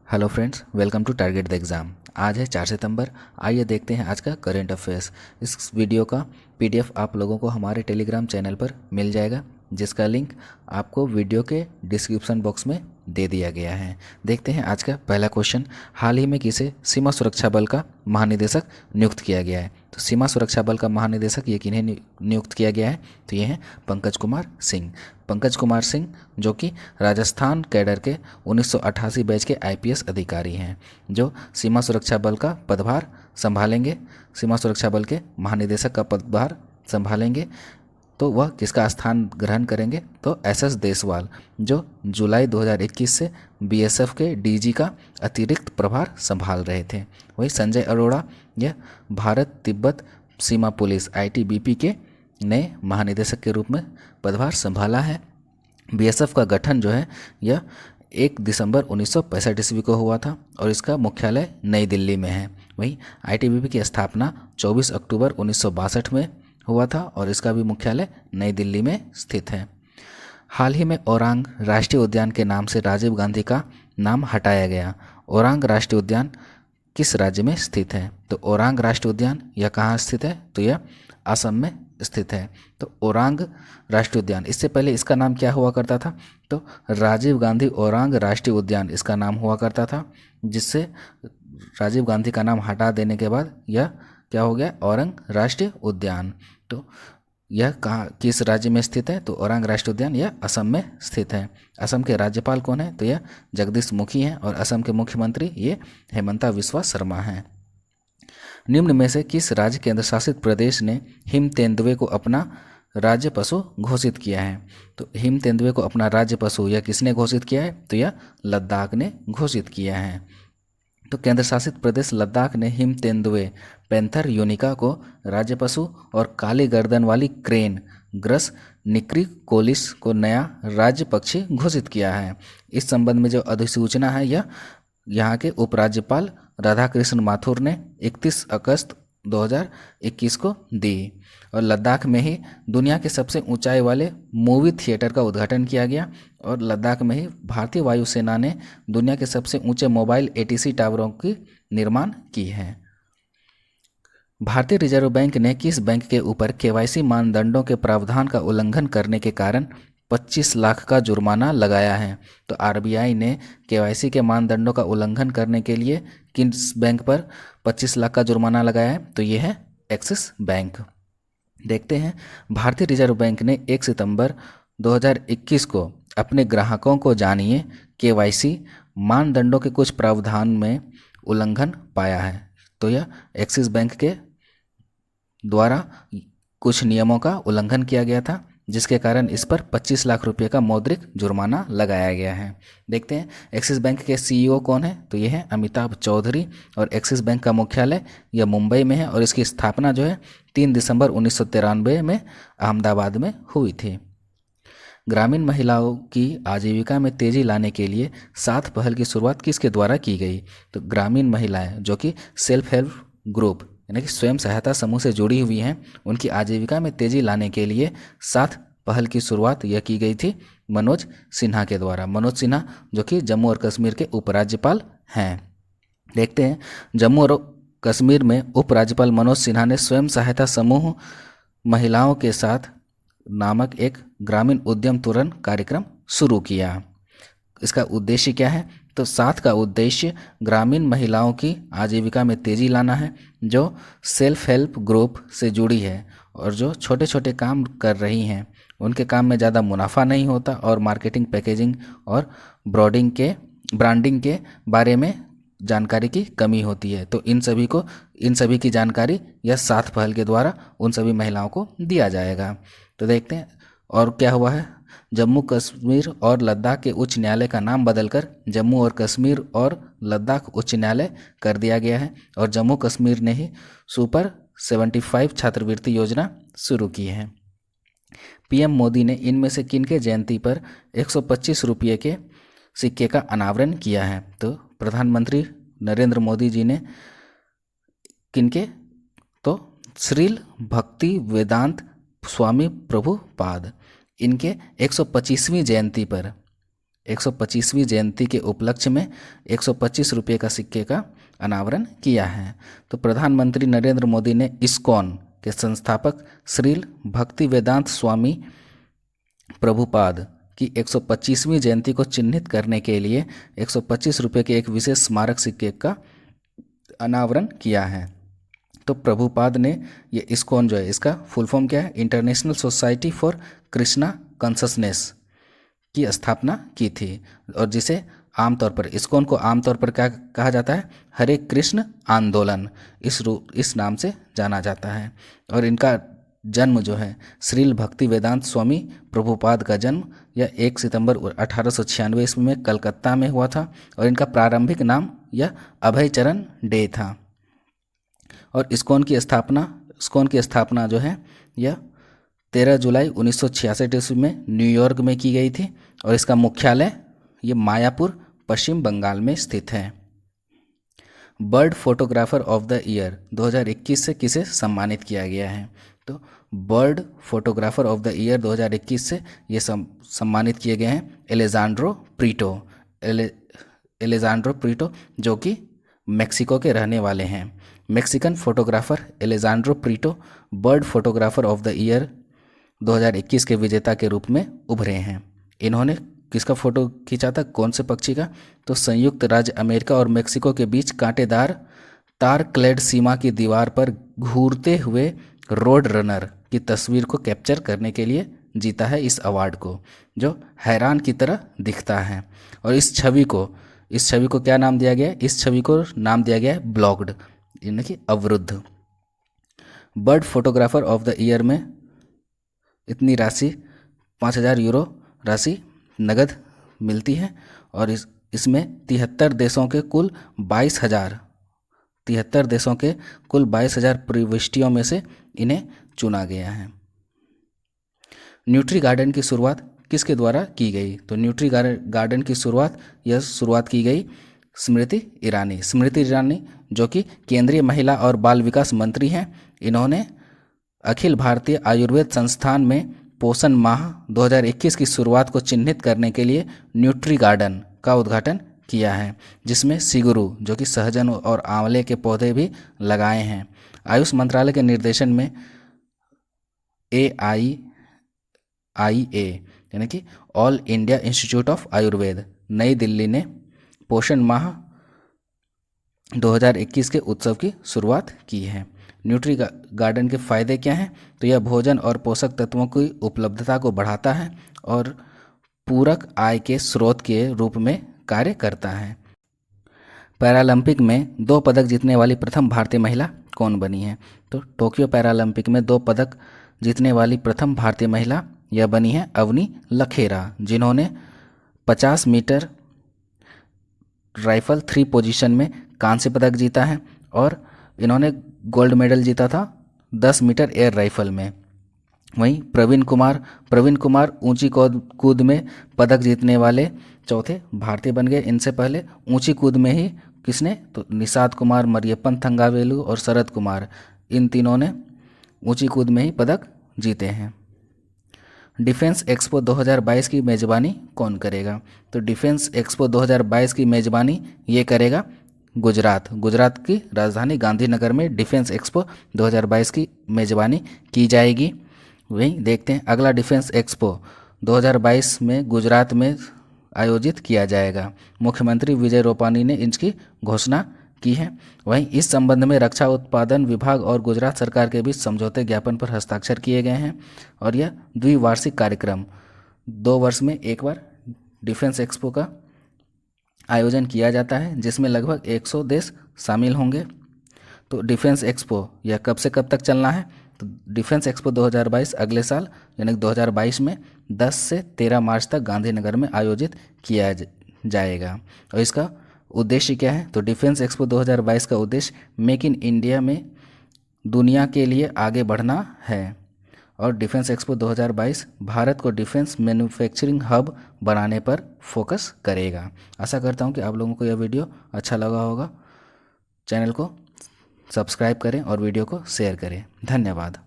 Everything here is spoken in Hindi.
Hello friends, welcome to target the exam. आज है 4 सितंबर। आइए देखते हैं आज का करेंट अफेयर्स। इस वीडियो का पीडीएफ आप लोगों को हमारे टेलीग्राम चैनल पर मिल जाएगा, जिसका लिंक आपको वीडियो के डिस्क्रिप्शन बॉक्स में दे दिया गया है। देखते हैं आज का पहला क्वेश्चन। हाल ही में किसे सीमा सुरक्षा बल का महानिदेशक नियुक्त किया गया है? तो सीमा सुरक्षा बल का महानिदेशक ये किन्हें नियुक्त किया गया है? तो ये हैं पंकज कुमार सिंह। पंकज कुमार सिंह जो कि राजस्थान कैडर के 1988 बैच के आईपीएस अधिकारी हैं, जो सीमा सुरक्षा बल का पदभार संभालेंगे, सीमा सुरक्षा बल के महानिदेशक का पदभार संभालेंगे। तो वह किसका स्थान ग्रहण करेंगे? तो एसएस देसवाल, जो जुलाई 2021 से बीएसएफ के डीजी का अतिरिक्त प्रभार संभाल रहे थे। वही संजय अरोड़ा, यह भारत तिब्बत सीमा पुलिस आईटीबीपी के नए महानिदेशक के रूप में पदभार संभाला है। बीएसएफ का गठन जो है यह 1 दिसंबर 1965 ईस्वी को हुआ था और इसका मुख्यालय नई दिल्ली में है। वहीं आईटीबीपी की स्थापना 24 अक्टूबर 1962 में हुआ था और इसका भी मुख्यालय नई दिल्ली में स्थित है। हाल ही में ओरांग राष्ट्रीय उद्यान के नाम से राजीव गांधी का नाम हटाया गया। ओरांग राष्ट्रीय उद्यान किस राज्य में स्थित है? तो ओरांग राष्ट्रीय उद्यान यह कहाँ स्थित है? तो यह असम में स्थित है। तो ओरांग राष्ट्रीय उद्यान, इससे पहले इसका नाम क्या हुआ करता था? तो राजीव गांधी ओरांग राष्ट्रीय उद्यान इसका नाम हुआ करता था, जिससे राजीव गांधी का नाम हटा देने के बाद यह क्या हो गया? औरंग राष्ट्रीय उद्यान। तो यह कहाँ किस राज्य में स्थित है? तो औरंग राष्ट्रीय उद्यान यह असम में स्थित है। असम के राज्यपाल कौन है? तो यह जगदीश मुखी हैं और असम के मुख्यमंत्री ये हेमंता बिस्वा शर्मा हैं। निम्न में से किस राज्य केंद्र शासित प्रदेश ने हिम तेंदुए को अपना राज्य पशु घोषित किया है? तो हिम तेंदुए को अपना राज्य पशु यह किसने घोषित किया है? तो यह लद्दाख ने घोषित किया है। तो केंद्र शासित प्रदेश लद्दाख ने हिम तेंदुए पैंथर यूनिका को राज्य पशु और काली गर्दन वाली क्रेन ग्रस निक्रिकोलिस को नया राज्य पक्षी घोषित किया है। इस संबंध में जो अधिसूचना है यह यहाँ के उपराज्यपाल राधाकृष्ण माथुर ने 31 अगस्त 2021 को दी। और लद्दाख में ही दुनिया के सबसे ऊंचाई वाले मूवी थिएटर का उद्घाटन किया गया और लद्दाख में ही भारतीय वायुसेना ने दुनिया के सबसे ऊंचे मोबाइल एटीसी टावरों की निर्माण की है। भारतीय रिजर्व बैंक ने किस बैंक के ऊपर केवाईसी मानदंडों के प्रावधान का उल्लंघन करने के कारण 25 लाख का जुर्माना लगाया है? तो आरबीआई ने केवाईसी के मानदंडों का उल्लंघन करने के लिए किस बैंक पर 25 लाख का जुर्माना लगाया है? तो ये है एक्सिस बैंक। देखते हैं, भारतीय रिजर्व बैंक ने 1 सितंबर 2021 को अपने ग्राहकों को जानिए केवाईसी मानदंडों के कुछ प्रावधान में उल्लंघन पाया है। तो यह एक्सिस बैंक के द्वारा कुछ नियमों का उल्लंघन किया गया था, जिसके कारण इस पर 25 लाख रुपए का मौद्रिक जुर्माना लगाया गया है। देखते हैं एक्सिस बैंक के सीईओ कौन है? तो ये है अमिताभ चौधरी और एक्सिस बैंक का मुख्यालय यह मुंबई में है और इसकी स्थापना जो है 3 दिसंबर 1993 में अहमदाबाद में हुई थी। ग्रामीण महिलाओं की आजीविका में तेजी लाने के लिए 7 पहल की शुरुआत किसके द्वारा की गई? तो ग्रामीण महिलाएं जो कि सेल्फ हेल्प ग्रुप यानी कि स्वयं सहायता समूह से जुड़ी हुई हैं, उनकी आजीविका में तेजी लाने के लिए 7 पहल की शुरुआत यह की गई थी मनोज सिन्हा के द्वारा। मनोज सिन्हा जो कि जम्मू और कश्मीर के उपराज्यपाल हैं। देखते हैं, जम्मू और कश्मीर में उपराज्यपाल मनोज सिन्हा ने स्वयं सहायता समूह महिलाओं के साथ नामक एक ग्रामीण उद्यम तुरन कार्यक्रम शुरू किया। इसका उद्देश्य क्या है? तो 7 का उद्देश्य ग्रामीण महिलाओं की आजीविका में तेजी लाना है, जो सेल्फ हेल्प ग्रुप से जुड़ी है और जो छोटे छोटे काम कर रही हैं, उनके काम में ज़्यादा मुनाफा नहीं होता और मार्केटिंग, पैकेजिंग और ब्रांडिंग के बारे में जानकारी की कमी होती है। तो इन सभी की जानकारी यह 7 पहल के द्वारा उन सभी महिलाओं को दिया जाएगा। तो देखते हैं और क्या हुआ है। जम्मू कश्मीर और लद्दाख के उच्च न्यायालय का नाम बदलकर जम्मू और कश्मीर और लद्दाख उच्च न्यायालय कर दिया गया है और जम्मू कश्मीर ने ही सुपर 75 छात्रवृत्ति योजना शुरू की है। पीएम मोदी ने इनमें से किनके जयंती पर 125 रुपये के सिक्के का अनावरण किया है? तो प्रधानमंत्री नरेंद्र मोदी जी ने किनके? तो श्रील भक्ति वेदांत स्वामी प्रभुपाद, इनके 125वीं जयंती पर 125वीं जयंती के उपलक्ष्य में 125 रुपये का सिक्के का अनावरण किया है। तो प्रधानमंत्री नरेंद्र मोदी ने इस्कॉन के संस्थापक श्रील भक्ति वेदांत स्वामी प्रभुपाद की 125वीं जयंती को चिन्हित करने के लिए 125 रुपये के एक विशेष स्मारक सिक्के का अनावरण किया है। तो प्रभुपाद ने ये इस्कॉन जो है, इसका फुल फॉर्म क्या है, international society for Krishna consciousness की स्थापना की थी, और जिसे आमतौर पर इस्कॉन को आमतौर पर क्या कहा जाता है, हरे कृष्ण आंदोलन, इस नाम से जाना जाता है। और इनका जन्म जो है, श्रील भक्ति वेदांत स्वामी प्रभुपाद का जन्म यह 1 सितंबर 1896 ईस्वी में कलकत्ता में हुआ था, और इनका प्रारंभिक नाम यह अभय चरण डे था। और इस्कॉन की स्थापना जो है यह 13 जुलाई 1966 ईस्वी में न्यूयॉर्क में की गई थी, और इसका मुख्यालय ये मायापुर पश्चिम बंगाल में स्थित है। Bird photographer of the year 2021 से किसे सम्मानित किया गया है? तो bird photographer of the year 2021 से ये सम्मानित किए गए हैं एलेजांड्रो प्रीटो जो कि मेक्सिको के रहने वाले हैं। Mexican photographer Alejandro Prieto bird photographer of the year 2021 के विजेता के रूप में उभरे हैं। इन्होंने किसका फोटो खींचा था, कौन से पक्षी का? तो संयुक्त राज्य अमेरिका और मेक्सिको के बीच कांटेदार तार क्लेड सीमा की दीवार पर घूरते हुए रोड रनर की तस्वीर को कैप्चर करने के लिए जीता है इस अवार्ड को, जो हैरान की तरह दिखता है। और इस छवि को क्या नाम दिया गया है? इस छवि को नाम दिया गया है ब्लॉक्ड, यानी कि अवरुद्ध। Bird photographer of the year में इतनी राशि 5,000 यूरो राशि नगद मिलती है, और इसमें 73 देशों के कुल 22,000 प्रविष्टियों में से इन्हें चुना गया है। न्यूट्री गार्डन की शुरुआत किसके द्वारा की गई? तो न्यूट्री गार्डन की शुरुआत की गई स्मृति ईरानी जो कि केंद्रीय महिला और बाल विकास मंत्री हैं। इन्होंने अखिल भारतीय आयुर्वेद संस्थान में पोषण माह 2021 की शुरुआत को चिन्हित करने के लिए न्यूट्री गार्डन का उद्घाटन किया है, जिसमें सिगुरु जो कि सहजन और आंवले के पौधे भी लगाए हैं। आयुष मंत्रालय के निर्देशन में AIIA यानी कि all India institute of Ayurveda नई दिल्ली ने पोषण माह 2021 के उत्सव की शुरुआत की है। न्यूट्री गार्डन के फायदे क्या हैं? तो यह भोजन और पोषक तत्वों की उपलब्धता को बढ़ाता है और पूरक आय के स्रोत के रूप में कार्य करता है। पैरालंपिक में 2 पदक जीतने वाली प्रथम भारतीय महिला कौन बनी है? तो टोक्यो पैरालंपिक में 2 पदक जीतने वाली प्रथम भारतीय महिला यह बनी है अवनी लखेरा, जिन्होंने 50 मीटर राइफल 3 पोजीशन में कांस्य पदक जीता है, और इन्होंने गोल्ड मेडल जीता था 10 मीटर एयर राइफल में। वहीं प्रवीण कुमार ऊंची कूद में पदक जीतने वाले चौथे भारतीय बन गए। इनसे पहले ऊंची कूद में ही किसने? तो निषाद कुमार, मरियप्पन थंगावेलु और शरद कुमार, इन तीनों ने ऊंची कूद में ही पदक जीते हैं। डिफेंस एक्सपो 2022 की मेज़बानी कौन करेगा? तो डिफेंस एक्सपो 2022 की मेज़बानी ये करेगा गुजरात की राजधानी गांधीनगर में डिफेंस एक्सपो 2022 की मेज़बानी की जाएगी। वहीं देखते हैं अगला डिफेंस एक्सपो 2022 में गुजरात में आयोजित किया जाएगा। मुख्यमंत्री विजय रूपानी ने इसकी घोषणा की है। वहीं इस संबंध में रक्षा उत्पादन विभाग और गुजरात सरकार के बीच समझौते ज्ञापन पर हस्ताक्षर किए गए हैं, और यह द्विवार्षिक कार्यक्रम 2 वर्ष में एक बार डिफेंस एक्सपो का आयोजन किया जाता है, जिसमें लगभग 100 देश शामिल होंगे। तो डिफेंस एक्सपो यह कब से कब तक चलना है? तो डिफेंस एक्सपो 2022 अगले साल यानी 2022 में 10 से 13 मार्च तक गांधीनगर में आयोजित किया जाएगा। और इसका उद्देश्य क्या है? तो डिफेंस एक्सपो 2022 का उद्देश्य मेक इन इंडिया में दुनिया के लिए आगे बढ़ना है, और डिफेंस एक्सपो 2022 भारत को डिफेंस मैन्युफैक्चरिंग हब बनाने पर फोकस करेगा। आशा करता हूँ कि आप लोगों को यह वीडियो अच्छा लगा होगा। चैनल को सब्सक्राइब करें और वीडियो को शेयर करें। धन्यवाद।